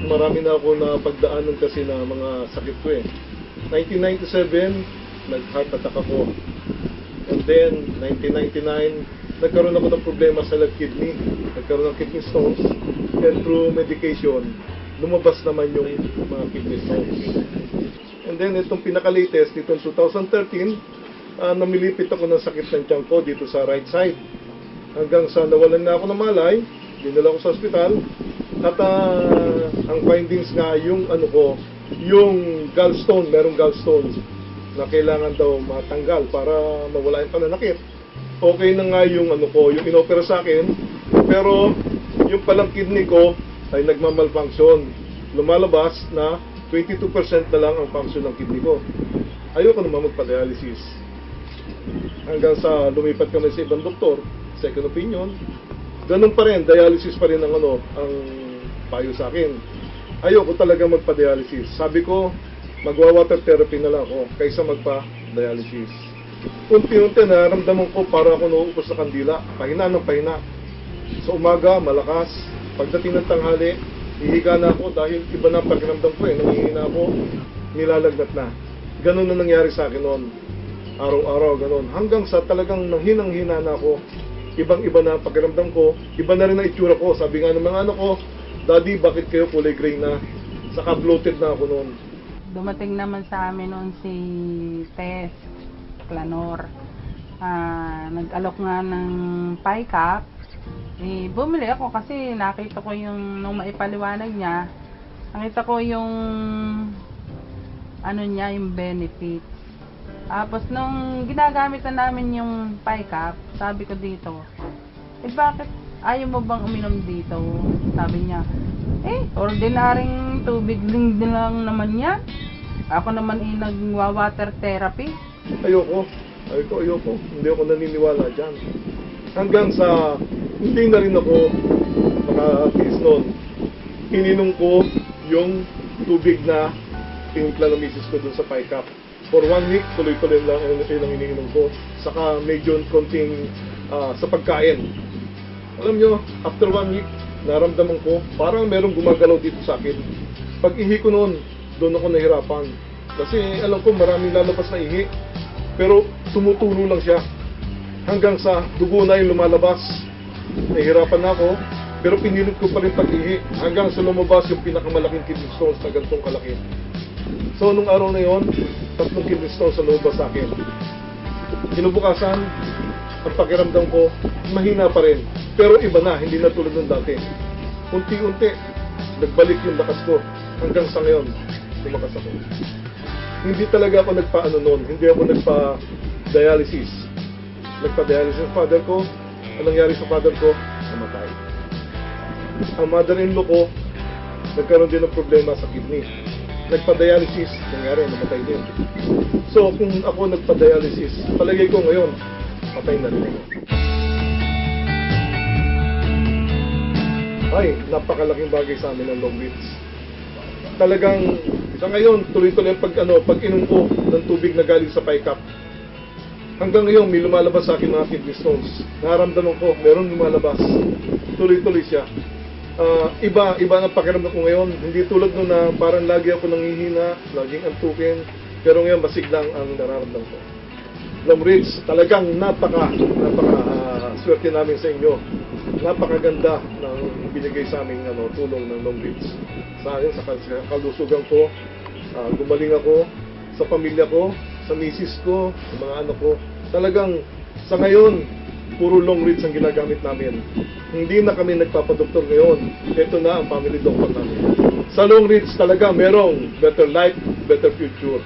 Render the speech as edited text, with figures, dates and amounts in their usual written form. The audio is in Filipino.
marami na ako na pagdaanan kasi na mga sakit ko eh. 1997, nag-heart attack ako. And then, 1999, nagkaroon ako ng problema sa left kidney. Nagkaroon ng kidney stones. And through medication, lumabas naman yung mga kidney stones. And then, itong pinaka-latest, itong 2013, namilipit ako ng sakit ng tiyan ko dito sa right side. Hanggang sa nawalan na ako ng malay, dinala ko sa ospital. At ang findings nga, yung yung gallstone, merong gallstone na kailangan daw matanggal para mawala yung pananakit. Okay na nga yung yung inopera sa akin, pero yung palang kidney ko ay nagmamalfunction. Lumalabas na 22% na lang ang function ng kidney ko. Ayoko naman magpa-dialysis. Hanggang sa lumipat kami sa ibang doktor, second opinion, ganun pa rin, dialysis pa rin ang ang payo sa akin. Ayoko talaga magpa-dialysis. Sabi ko, magwa-water therapy na lang ako kaysa magpa-dialysis. Unti-unti naramdaman ko para ako nauupos sa kandila, pahina ng pahina. Sa umaga, malakas. Pagdating ng tanghali, hihiga na ako dahil iba na ang pakiramdam ko eh. Nangihina ako, nilalagnat na. Ganun na nangyari sa akin noon. Araw-araw, ganun. Hanggang sa talagang nanghinang-hina na ako. Ibang-iba na ang pakiramdam ko. Iba na rin ang itsura ko. Sabi nga ng mga anak ko, Daddy, bakit kayo kulay gray na? Saka bloated na ako noon. Dumating naman sa amin noon si Tess Clanor. Nag-alok nga ng PICAP. Bumili ako kasi nakita ko nung maipaliwanag niya, nakita ko yung yung benefits. Tapos nung ginagamit na namin yung PICAP, sabi ko dito, bakit ayaw mo bang uminom dito? Sabi niya, ordinaryong tubig din lang naman yan. Ako naman nagwa-water therapy. Ayoko. Hindi ako naniniwala dyan. Hanggang sa hindi na rin ako maka-tiis noon. Ininom ko yung tubig na tinimpla ng misis ko dun sa PICAP. For 1 week, tuloy-tuloy lang ang iniinom ko. Saka medyo konting sa pagkain. Alam nyo, after 1 week, naramdaman ko, parang merong gumagalaw dito sa akin. Pag ihi ko noon, doon ako nahirapan. Kasi alam ko maraming lalabas na ihi. Pero tumutulo lang siya. Hanggang sa dugo na yung lumalabas. Nahihirapan na ako, pero pinilit ko pa rin pag-ihi. Hanggang sa lumabas yung pinakamalaking kidney stones na ganitong kalaki. So, nung araw na yon, 3 kidney stones na lumabas sa akin. Kinabukasan, ang pakiramdam ko, mahina pa rin. Pero iba na, hindi na tulad ng dati. Unti-unti, nagbalik yung lakas ko. Hanggang sa ngayon, lumakas ako. Hindi talaga ako nagpa-ano noon. Hindi ako nagpa-dialysis. Nagpa-dialysis ang father ko. Anong nangyari sa father ko? Namatay. Ang mother-in-law ko, nagkaroon din ng problema sa kidney. Nagpa-dialysis, nangyari, namatay din. So, kung ako nagpa-dialysis, palagay ko ngayon, patay na rin ako. Ay, napakalaking bagay sa amin ng Long Beach. Talagang, sa ngayon, tuloy-tuloy pag inom ko ng tubig na galing sa PICAP. Hanggang ngayon, may lumalabas sa akin mga kidney stones. Naramdaman ko, meron lumalabas. Tuloy-tuloy siya. Iba ang pakiramdam ko ngayon. Hindi tulad nung na parang lagi ako nanghihina, laging antukin. Pero ngayon, masiglang ang nararamdam ko. Long Ridge, talagang swerte namin sa inyo. Napakaganda ng binigay sa amin tulong ng Long Ridge. Sa akin, sa kalusugan ko, gumaling ako, sa pamilya ko, sa misis ko, sa mga anak ko. Talagang sa ngayon, puro Long Ridge ang ginagamit namin. Hindi na kami nagpapadoktor ngayon. Ito na ang family doctor namin. Sa Long Ridge talaga merong better life, better future.